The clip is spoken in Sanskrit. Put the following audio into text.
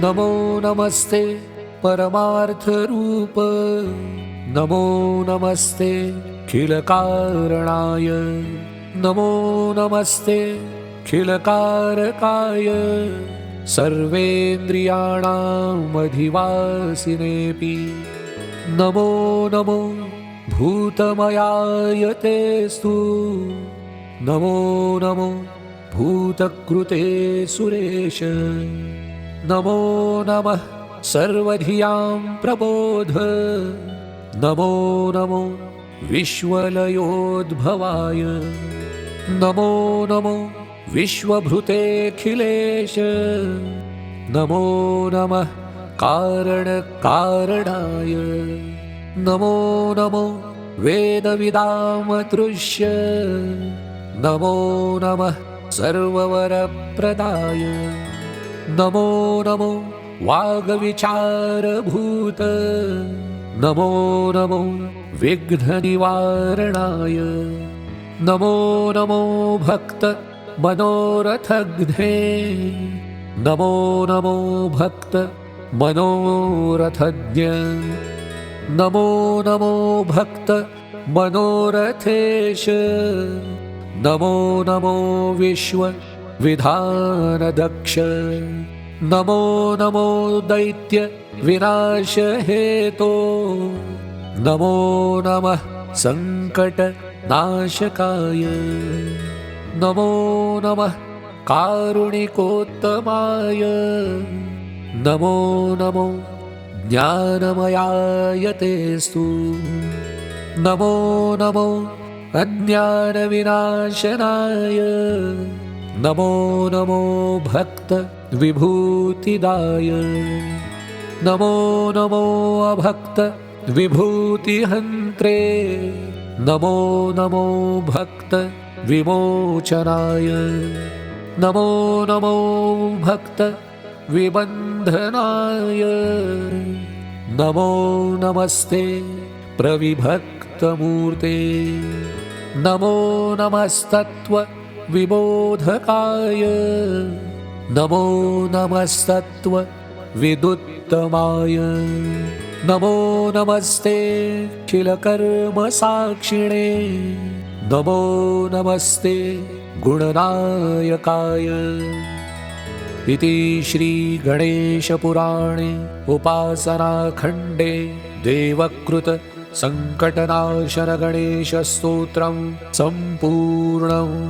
नमो नमस्ते परमार्थरूप नमो नमस्ते खिलकारणाय नमो नमस्ते खिलकारकाय सर्वेन्द्रियाणामधिवासिनेऽपि नमो नमो भूतमयाय तेस्तु नमो नमो भूतकृते सुरेश नमो नमः सर्वधियां प्रबोध नमो नमो विश्वलयोद्भवाय नमो नमो विश्वभृतेऽखिलेश नमो नमः कारणकारणाय नमो नमो वेदविदामतृष्य नमो नमः सर्ववरप्रदाय नमो नमो वागविचारभूत नमो नमो विघ्ननिवारणाय नमो नमो भक्त मनोरथघ्ने नमो नमो भक्त मनोरथज्ञ नमो नमो भक्त मनोरथेश नमो नमो विश्व विधानदक्ष नमो नमो दैत्य विनाश हेतो नमो नमः संकट नाशकाय नमो नमः कारुणिकोत्तमाय नमो नमो ज्ञानमयाय तेस्तु नमो नमो अज्ञानविनाशनाय नमो नमो भक्त विभूतिदाय नमो नमो अभक्त विभूतिहन्त्रे नमो नमो भक्त विमोचनाय नमो नमो भक्त विबन्धनाय नमो नमस्ते प्रविभक्तमूर्ते नमो नमस्तत्व विबोधकाय नमो नमस्तत्व विदुत्तमाय नमो नमस्ते खिलकर्मसाक्षिणे नमो नमस्ते गुणनायकाय इति श्रीगणेशपुराणे उपासनाखण्डे देवकृत संकटनाशन गणेशस्तोत्रं सम्पूर्णम्।